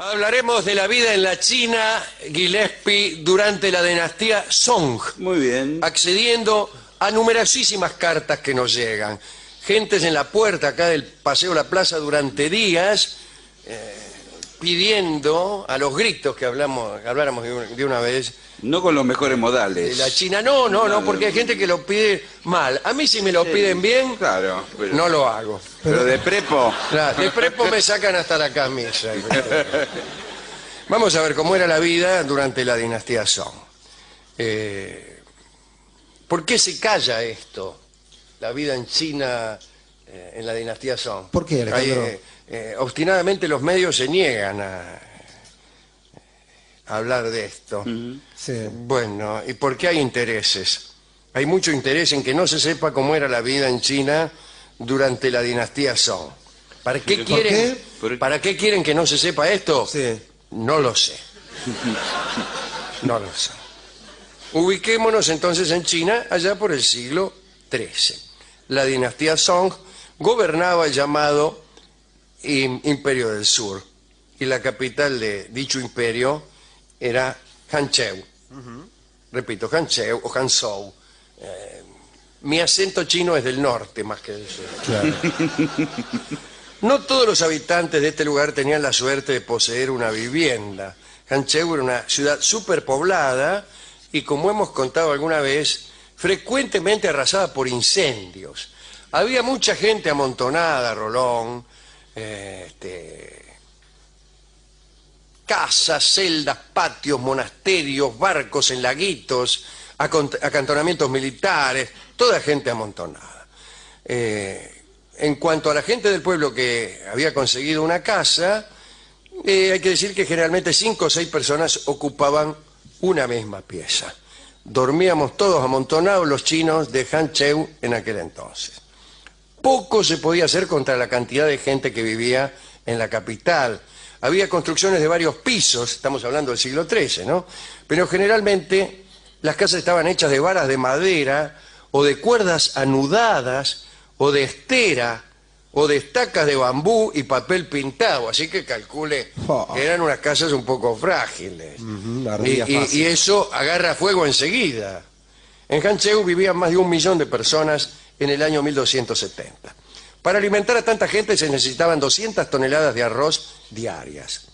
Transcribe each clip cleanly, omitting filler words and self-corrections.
Hablaremos de la vida en la China, Gillespie, durante la dinastía Song, Muy bien. accediendo a numerosísimas cartas que nos llegan. Gentes en la puerta acá del Paseo La Plaza durante días, pidiendo a los gritos que habláramos de una vez No con los mejores de modales. la China. No, porque hay gente que lo pide mal. A mí si me lo piden bien, Claro. no lo hago. Pero de prepo. Claro, de prepo me sacan hasta la camisa. Vamos a ver cómo era la vida durante la dinastía Song. ¿Por qué se calla esto? La vida en China en la dinastía Song. ¿Por qué, Alejandro? Obstinadamente los medios se niegan a hablar de esto. Sí. Bueno, ¿y por qué hay intereses? Hay mucho interés en que no se sepa cómo era la vida en China durante la dinastía Song. ¿Para qué ¿Por quieren, qué? ¿Para qué quieren que no se sepa esto? Sí. No lo sé. No lo sé. Ubiquémonos entonces en China allá por el siglo XIII. La dinastía Song gobernaba el llamado Imperio del Sur y la capital de dicho imperio era Hanzhou. Repito, Hanzhou o Hanzhou. Mi acento chino es del norte más que del sur. Claro. No todos los habitantes de este lugar tenían la suerte de poseer una vivienda. Hanzhou era una ciudad superpoblada y, como hemos contado alguna vez, frecuentemente arrasada por incendios. Había mucha gente amontonada, Rolón, casas, celdas, patios, monasterios, barcos en laguitos, acantonamientos militares, toda gente amontonada. En cuanto a la gente del pueblo que había conseguido una casa, hay que decir que generalmente 5 o 6 personas ocupaban una misma pieza. Dormíamos todos amontonados los chinos de Hanzhou en aquel entonces. Poco se podía hacer contra la cantidad de gente que vivía en la capital. Había construcciones de varios pisos, estamos hablando del siglo XIII, ¿no? Pero generalmente las casas estaban hechas de varas de madera o de cuerdas anudadas o de estera o de estacas de bambú y papel pintado, así que calcule que eran unas casas un poco frágiles. Y eso agarra fuego enseguida. En Hanzhou vivían más de 1 millón de personas en el año 1270. Para alimentar a tanta gente se necesitaban 200 toneladas de arroz diarias.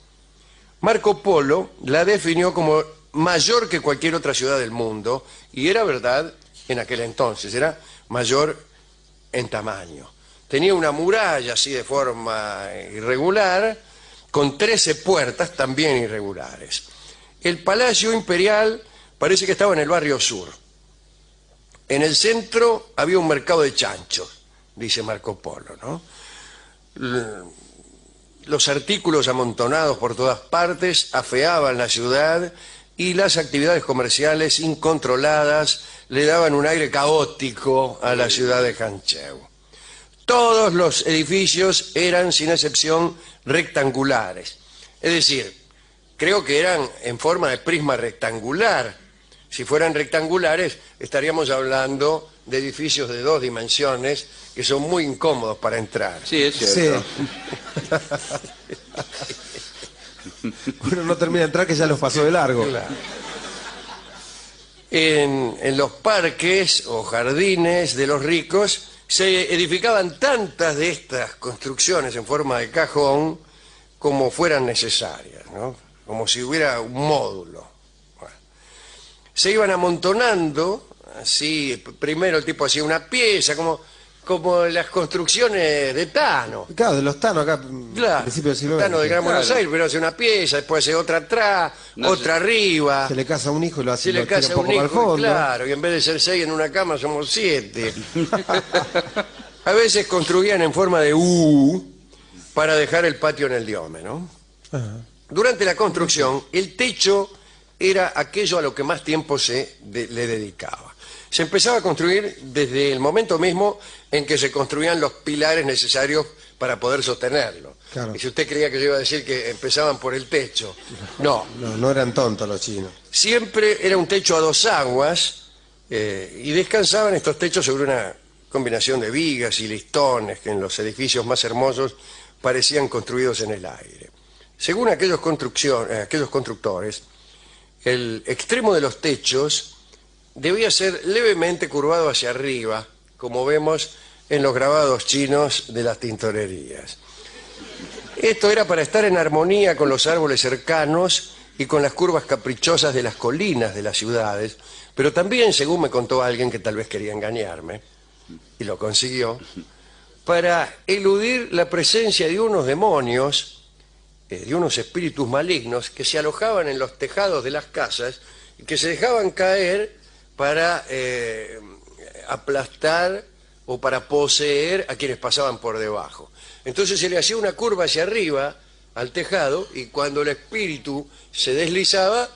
Marco Polo la definió como mayor que cualquier otra ciudad del mundo, y era verdad en aquel entonces, era mayor en tamaño. Tenía una muralla así de forma irregular, con 13 puertas también irregulares. El Palacio Imperial parece que estaba en el barrio sur. En el centro había un mercado de chanchos, dice Marco Polo, ¿no? Los artículos amontonados por todas partes afeaban la ciudad y las actividades comerciales incontroladas le daban un aire caótico a la ciudad de Hanzhou. Todos los edificios eran, sin excepción, rectangulares. Es decir, creo que eran en forma de prisma rectangular. Si fueran rectangulares, estaríamos hablando de edificios de 2 dimensiones que son muy incómodos para entrar. Sí, es cierto. Sí. Uno no termina de entrar que ya los pasó de largo. Claro. En los parques o jardines de los ricos se edificaban tantas de estas construcciones en forma de cajón como fueran necesarias, ¿no? Como si hubiera un módulo. Bueno. Se iban amontonando, así, primero el tipo hacía una pieza, como las construcciones de Tano. Claro, de los Tano acá, Claro, principio del siglo Tano de XX. Gran Buenos Aires, pero hace una pieza, después hace otra atrás, otra arriba. Se le casa a un hijo y lo hace Se le lo tira casa un un poco para el hijo, fondo. claro, y en vez de ser 6 en una cama somos 7. A veces construían en forma de U para dejar el patio en el diome, ¿no? Ajá. Durante la construcción, el techo era aquello a lo que más tiempo le dedicaba. Se empezaba a construir desde el momento mismo en que se construían los pilares necesarios para poder sostenerlo. Claro. Y si usted creía que yo iba a decir que empezaban por el techo, no. No eran tontos los chinos. Siempre era un techo a 2 aguas y descansaban estos techos sobre una combinación de vigas y listones que en los edificios más hermosos parecían construidos en el aire. Según aquellos constructores, el extremo de los techos debía ser levemente curvado hacia arriba, como vemos en los grabados chinos de las tintorerías. Esto era para estar en armonía con los árboles cercanos y con las curvas caprichosas de las colinas de las ciudades, pero también, según me contó alguien que tal vez quería engañarme, y lo consiguió, para eludir la presencia de unos demonios, de unos espíritus malignos que se alojaban en los tejados de las casas y que se dejaban caer para aplastar o para poseer a quienes pasaban por debajo. Entonces se le hacía una curva hacia arriba al tejado y cuando el espíritu se deslizaba,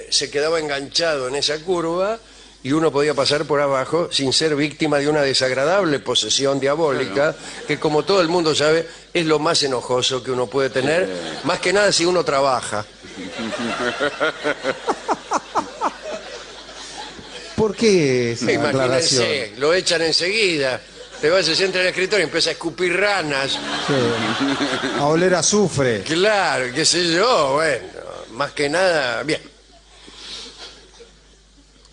se quedaba enganchado en esa curva y uno podía pasar por abajo sin ser víctima de una desagradable posesión diabólica, que como todo el mundo sabe, es lo más enojoso que uno puede tener, más que nada si uno trabaja. ¿Por qué esa aclaración? Imagínense, lo echan enseguida. Te vas, se sienta en el escritorio y empieza a escupir ranas. Sí. A oler azufre. Claro, qué sé yo, bueno, más que nada, bien.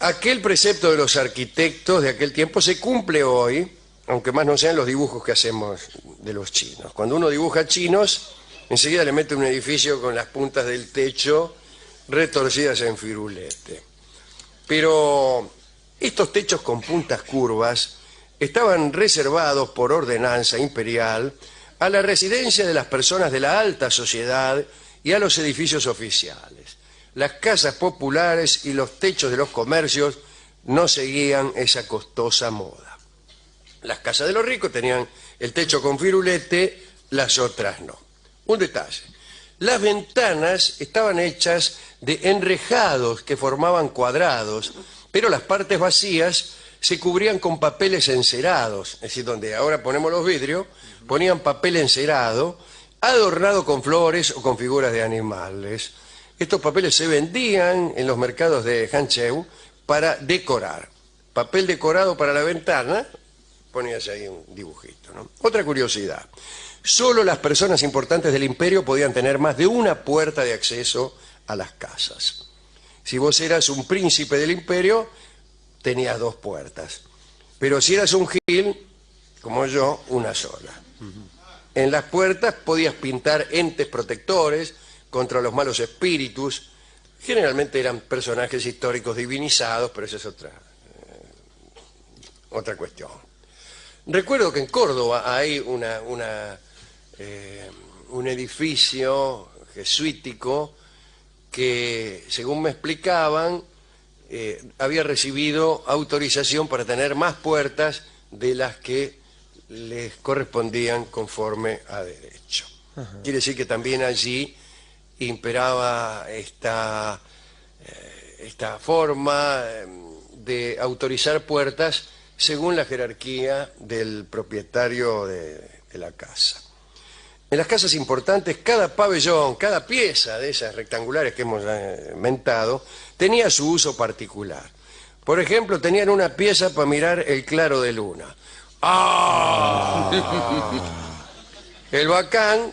Aquel precepto de los arquitectos de aquel tiempo se cumple hoy, aunque más no sean los dibujos que hacemos de los chinos. Cuando uno dibuja chinos, enseguida le mete un edificio con las puntas del techo retorcidas en firulete. Pero estos techos con puntas curvas estaban reservados por ordenanza imperial a la residencia de las personas de la alta sociedad y a los edificios oficiales. Las casas populares y los techos de los comercios no seguían esa costosa moda. Las casas de los ricos tenían el techo con firulete, las otras no. Un detalle: las ventanas estaban hechas de enrejados que formaban cuadrados, pero las partes vacías se cubrían con papeles encerados, es decir, donde ahora ponemos los vidrios, ponían papel encerado, adornado con flores o con figuras de animales. Estos papeles se vendían en los mercados de Hancheu para decorar. Papel decorado para la ventana, ponías ahí un dibujito, ¿no? Otra curiosidad: solo las personas importantes del imperio podían tener más de una puerta de acceso a las casas. Si vos eras un príncipe del imperio, tenías 2 puertas. Pero si eras un gil, como yo, una sola. En las puertas podías pintar entes protectores contra los malos espíritus. Generalmente eran personajes históricos divinizados, pero esa es otra cuestión. Recuerdo que en Córdoba hay un edificio jesuítico que, según me explicaban, había recibido autorización para tener más puertas de las que les correspondían conforme a derecho. Ajá. Quiere decir que también allí imperaba esta forma de autorizar puertas según la jerarquía del propietario de la casa. En las casas importantes, cada pabellón, cada pieza de esas rectangulares que hemos mentado, tenía su uso particular. Por ejemplo, tenían una pieza para mirar el claro de luna. ¡Ah! El bacán...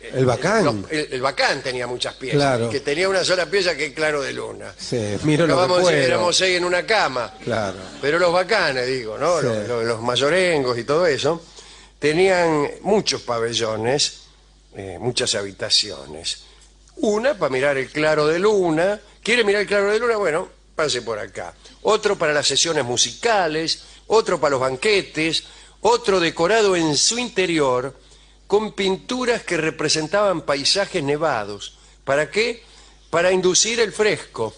¿El bacán? El bacán tenía muchas piezas. Claro. Que tenía una sola pieza que el claro de luna. Sí, miro lo que puedo. Éramos 6 en una cama. Claro. Pero los bacanes, digo, ¿no? Sí. Los mayorengos y todo eso, tenían muchos pabellones, muchas habitaciones. Una para mirar el claro de luna. ¿Quiere mirar el claro de luna? Bueno, pase por acá. Otro para las sesiones musicales, otro para los banquetes, otro decorado en su interior con pinturas que representaban paisajes nevados. ¿Para qué? Para inducir el fresco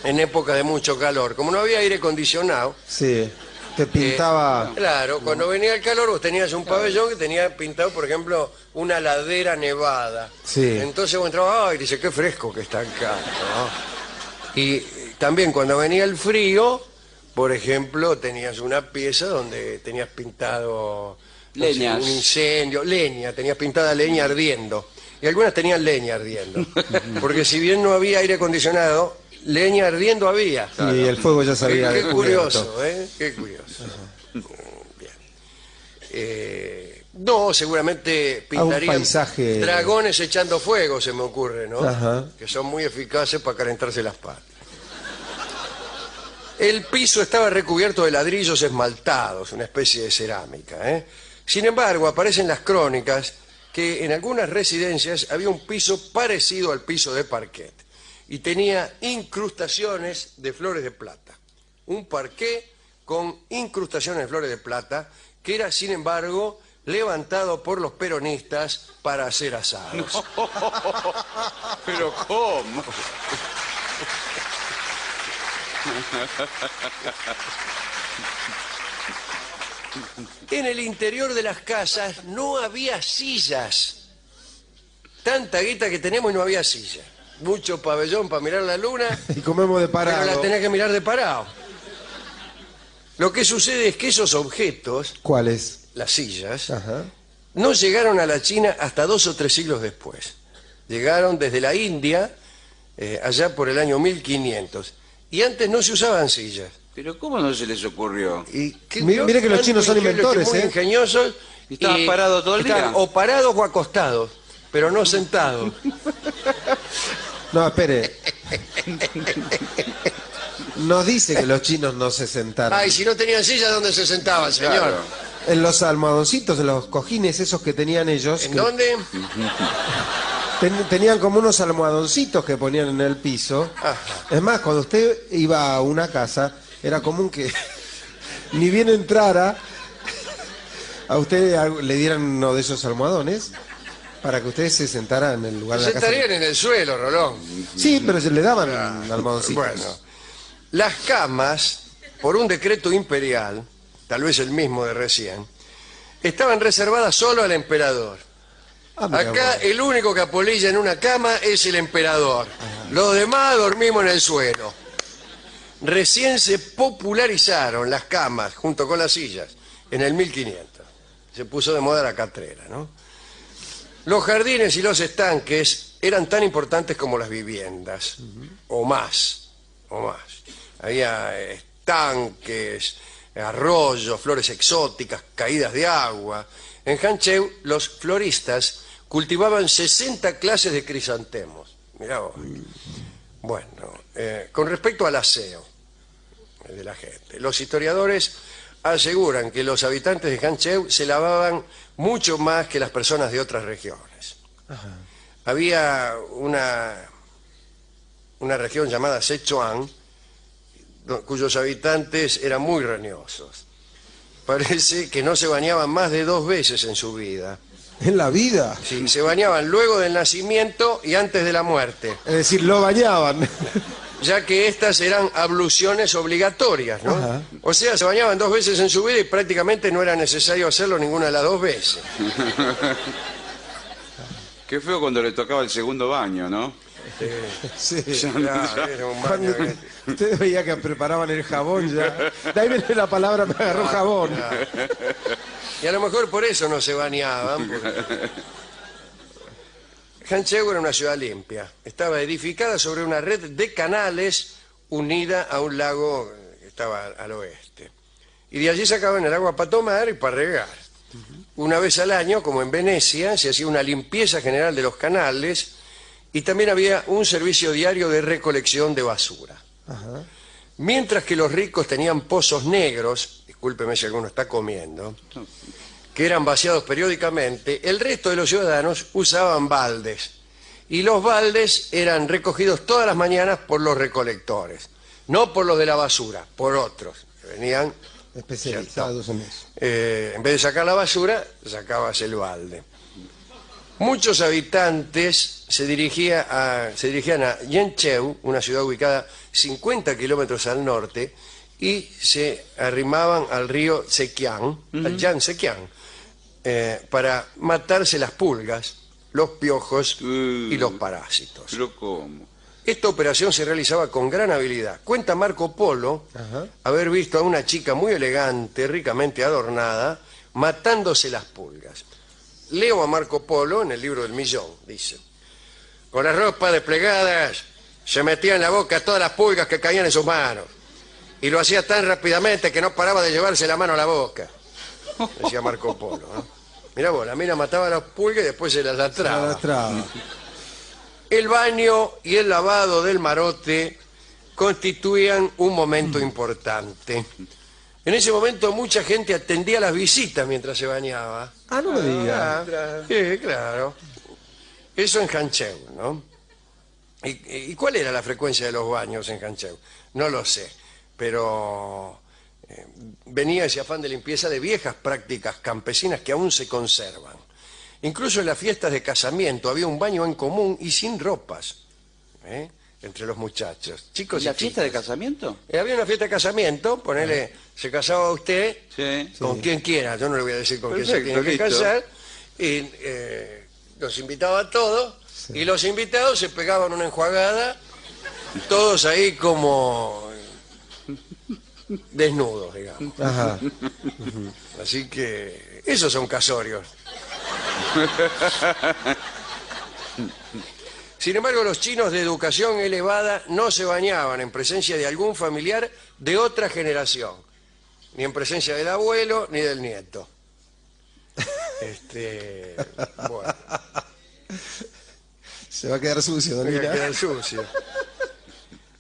en época de mucho calor. Como no había aire acondicionado... Sí, te pintaba... claro, cuando venía el calor vos tenías un pabellón que tenía pintado, por ejemplo, una ladera nevada. Sí. Entonces vos entrabas, ¡ay! Dice, qué fresco que está acá, ¿no? Y también cuando venía el frío, por ejemplo, tenías una pieza donde tenías pintado... leñas. No sé, un incendio, leña, tenías pintada leña ardiendo. Y algunas tenían leña ardiendo. Porque si bien no había aire acondicionado, leña ardiendo había. Claro. Y el fuego ya sabía. Qué curioso, ¿eh? Qué curioso. Bien. No, seguramente pintarían paisaje. dragones echando fuego, se me ocurre, ¿no? Ajá. Que son muy eficaces para calentarse las patas. El piso estaba recubierto de ladrillos esmaltados, una especie de cerámica, ¿eh? Sin embargo, aparecen las crónicas que en algunas residencias había un piso parecido al piso de parquet y tenía incrustaciones de flores de plata. Un parquet con incrustaciones de flores de plata que era, sin embargo, levantado por los peronistas para hacer asados. Pero ¿cómo? En el interior de las casas no había sillas. Tanta guita que tenemos y no había silla. Mucho pabellón para mirar la luna, Y comemos de pero la parado. tenés que mirar de parado. Lo que sucede es que esos objetos, ¿Cuáles? las sillas, Ajá. no llegaron a la China hasta 2 o 3 siglos después. Llegaron desde la India, allá por el año 1500. Y antes no se usaban sillas. Pero ¿cómo no se les ocurrió? Y Mire que los chinos son inventores, muy ¿eh? ingeniosos. Y estaban parados todo el día. estaban o parados o acostados, pero no sentados. No, espere. Nos dice que los chinos no se sentaron. Ay, si no tenían silla, ¿dónde se sentaban, señor? Claro. En los almohadoncitos, en los cojines esos que tenían ellos. ¿En que dónde? tenían como unos almohadoncitos que ponían en el piso. Ajá. Es más, cuando usted iba a una casa, era común que ni bien entrara, a usted le dieran uno de esos almohadones para que usted se sentara en el lugar de Se la casa. sentarían en el suelo, Rolón. Sí, pero se le daban almohadoncitos. Bueno, las camas, por un decreto imperial, tal vez el mismo de recién, estaban reservadas solo al emperador. Ah, mira, Acá bueno. el único que apolilla en una cama es el emperador. Los demás dormimos en el suelo. Recién se popularizaron las camas junto con las sillas en el 1500. Se puso de moda la catrera, ¿no? Los jardines y los estanques eran tan importantes como las viviendas, o más. Había estanques, arroyos, flores exóticas, caídas de agua. En Hancheu, los floristas cultivaban 60 clases de crisantemos. Mirá vos. Bueno, con respecto al aseo de la gente, los historiadores aseguran que los habitantes de Hancheu se lavaban mucho más que las personas de otras regiones. Había una región llamada Sichuan, cuyos habitantes eran muy roñosos. Parece que no se bañaban más de 2 veces en su vida. En la vida. Sí, se bañaban luego del nacimiento y antes de la muerte, Es decir, lo bañaban. ya que estas eran abluciones obligatorias, ¿no? Ajá. O sea, se bañaban 2 veces en su vida y prácticamente no era necesario hacerlo ninguna de las 2 veces. Qué feo cuando le tocaba el segundo baño, ¿no? Sí. Claro, era un baño Cuando usted veía que preparaban el jabón ya. De ahí viene la palabra, me agarró jabón. Y a lo mejor por eso no se bañaban. Hancheu era una ciudad limpia. Estaba edificada sobre una red de canales unida a un lago que estaba al oeste. Y de allí sacaban el agua para tomar y para regar. Una vez al año, como en Venecia, se hacía una limpieza general de los canales y también había un servicio diario de recolección de basura. Ajá. Mientras que los ricos tenían pozos negros, discúlpeme si alguno está comiendo, que eran vaciados periódicamente, el resto de los ciudadanos usaban baldes. Y los baldes eran recogidos todas las mañanas por los recolectores, no por los de la basura, por otros, que venían, Especializados en eso. en vez de sacar la basura, sacabas el balde. Muchos habitantes se dirigían a Yancheu, una ciudad ubicada 50 kilómetros al norte, y se arrimaban al río Zhejiang, al Yangtze-kiang, para matarse las pulgas, los piojos y los parásitos. Pero ¿cómo? Esta operación se realizaba con gran habilidad. Cuenta Marco Polo Ajá. haber visto a una chica muy elegante, ricamente adornada, matándose las pulgas. Leo a Marco Polo en el libro del millón, dice: con las ropas desplegadas se metía en la boca todas las pulgas que caían en sus manos y lo hacía tan rápidamente que no paraba de llevarse la mano a la boca, decía Marco Polo, ¿no? Mirá vos, la mina mataba a las pulgas y después se las La lastraba. lastraba. El baño y el lavado del marote constituían un momento importante. En ese momento mucha gente atendía las visitas mientras se bañaba. Ah, no me diga. Sí, claro. Eso en Hancheu, ¿no? ¿Y cuál era la frecuencia de los baños en Hancheu? No lo sé, pero venía ese afán de limpieza de viejas prácticas campesinas que aún se conservan. Incluso en las fiestas de casamiento había un baño en común y sin ropas, entre los muchachos, chicos y ¿La fiesta de chicas. casamiento? Había una fiesta de casamiento, ponele, se casaba usted Sí. con quien quiera, yo no le voy a decir con quién se Perfecto, tiene que listo. casar, y los invitaba a todos, y los invitados se pegaban una enjuagada, todos ahí como desnudos, digamos. Ajá. Así que esos son casorios. Sin embargo, los chinos de educación elevada no se bañaban en presencia de algún familiar de otra generación, ni en presencia del abuelo ni del nieto. Bueno, Se va a quedar sucio, don voy a Lira. quedar sucio.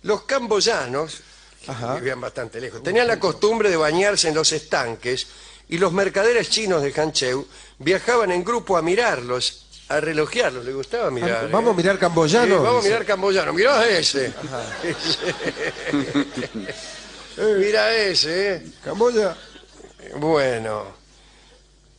Los camboyanos, que Ajá. vivían bastante lejos, tenían la costumbre de bañarse en los estanques y los mercaderes chinos de Hancheu viajaban en grupo a mirarlos, a relojearlos. ¿Les gustaba mirar? Vamos a mirar camboyano. Sí, vamos a dice. mirar camboyano. Mirá ese. Mira ese. Camboya. Bueno,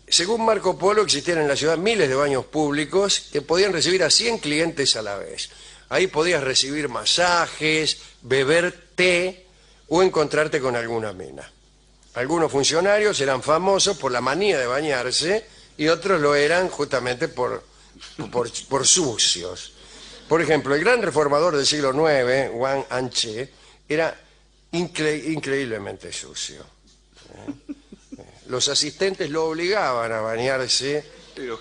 según Marco Polo existían en la ciudad miles de baños públicos que podían recibir a 100 clientes a la vez. Ahí podías recibir masajes, beber té o encontrarte con alguna mina. Algunos funcionarios eran famosos por la manía de bañarse y otros lo eran justamente por sucios. Por ejemplo, el gran reformador del siglo IX, Wang Anche, era increíblemente sucio. Los asistentes lo obligaban a bañarse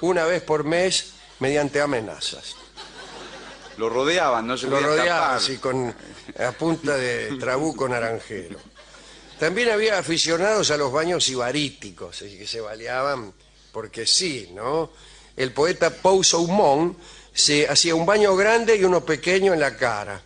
una vez por mes mediante amenazas. Lo rodeaban, no se Lo podía rodeaban escapar. así a punta de trabuco naranjero. También había aficionados a los baños ibaríticos, que se baleaban porque sí, ¿no? El poeta Pou Soumon se hacía un baño grande y uno pequeño en la cara,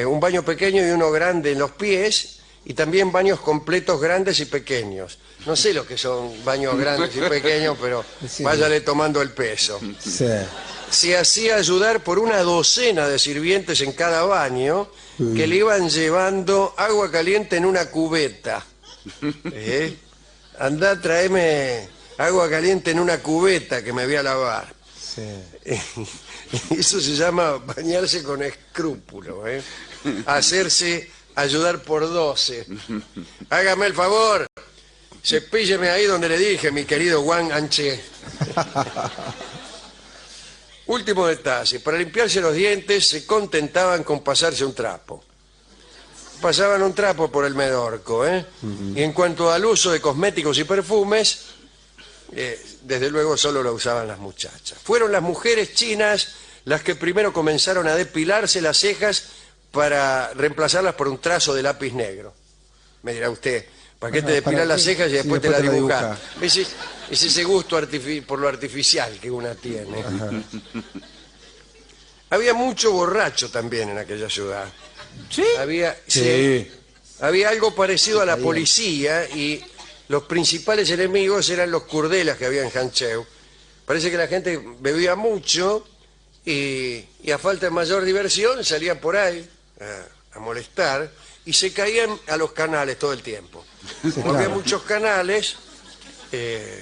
un baño pequeño y uno grande en los pies, y también baños completos grandes y pequeños. No sé lo que son baños grandes y pequeños, pero Sí. váyale tomando el peso. Sí. Se hacía ayudar por una docena de sirvientes en cada baño que le iban llevando agua caliente en una cubeta. Andá, tráeme agua caliente en una cubeta que me voy a lavar. Sí. Eso se llama bañarse con escrúpulo, hacerse ayudar por 12. Hágame el favor, cepílleme ahí donde le dije, mi querido Wang Anche. Último detalle, para limpiarse los dientes se contentaban con pasarse un trapo. Pasaban un trapo por el medorco, Y en cuanto al uso de cosméticos y perfumes, desde luego solo lo usaban las muchachas. Fueron las mujeres chinas las que primero comenzaron a depilarse las cejas para reemplazarlas por un trazo de lápiz negro. Me dirá usted, ¿para qué te depilas ¿para las qué? cejas y Sí, después te después las te la dibujas? Es ese gusto por lo artificial que una tiene. Había mucho borracho también en aquella ciudad. ¿Sí? Había algo parecido a la policía y los principales enemigos eran los curdelas que había en Hancheu. Parece que la gente bebía mucho y a falta de mayor diversión salían por ahí a molestar y se caían a los canales todo el tiempo. Como había muchos canales,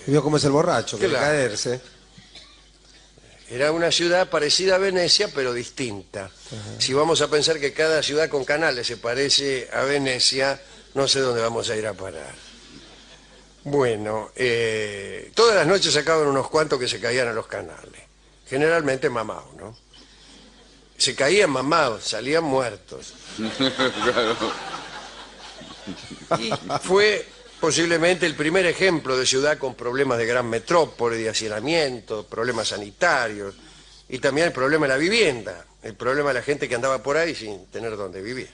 Vio cómo es el borracho, que Claro. caerse. era una ciudad parecida a Venecia, pero distinta. Si vamos a pensar que cada ciudad con canales se parece a Venecia, no sé dónde vamos a ir a parar. Bueno, todas las noches sacaban unos cuantos que se caían a los canales. Generalmente mamados, ¿no? Se caían mamados, salían muertos. Y fue posiblemente el primer ejemplo de ciudad con problemas de gran metrópoli, de hacinamiento, problemas sanitarios y también el problema de la vivienda, el problema de la gente que andaba por ahí sin tener dónde vivir.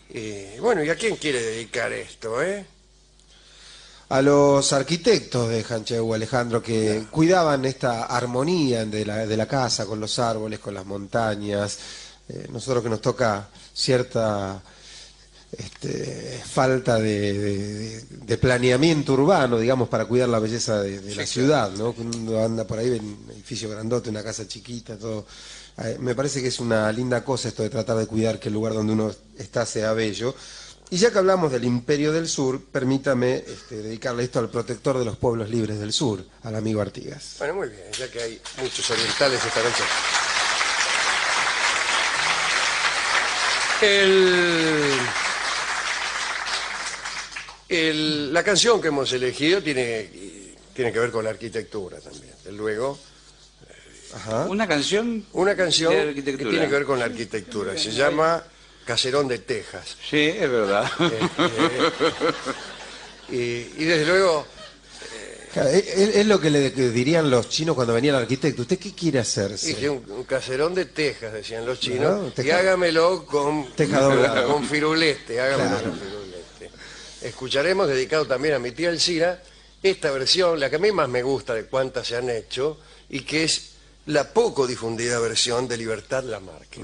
Y bueno, ¿y a quién quiere dedicar esto, a los arquitectos de Hancheu, Alejandro, que cuidaban esta armonía de la casa, con los árboles, con las montañas. Nosotros que nos toca cierta falta de planeamiento urbano, digamos, para cuidar la belleza de la ciudad, ¿no? Uno anda por ahí, ve un edificio grandote, una casa chiquita, todo. Me parece que es una linda cosa esto de tratar de cuidar que el lugar donde uno está sea bello. Y ya que hablamos del Imperio del Sur, permítame dedicarle esto al protector de los pueblos libres del sur, al amigo Artigas. Bueno, muy bien, ya que hay muchos orientales esta noche. La canción que hemos elegido tiene que ver con la arquitectura también. Desde luego, Ajá. Una canción que de arquitectura. tiene que ver con la arquitectura. Se llama Caserón de Texas. Sí, es verdad. Y desde luego, Claro, es lo que le dirían los chinos cuando venía el arquitecto. ¿Usted qué quiere hacerse? dije un caserón de Texas, decían los chinos, Claro, y hágamelo con teja doblada. con firulete, hágamelo Claro. con firulete. Escucharemos, dedicado también a mi tía Elcira, esta versión, la que a mí más me gusta de cuántas se han hecho, y que es la poco difundida versión de Libertad Lamarque.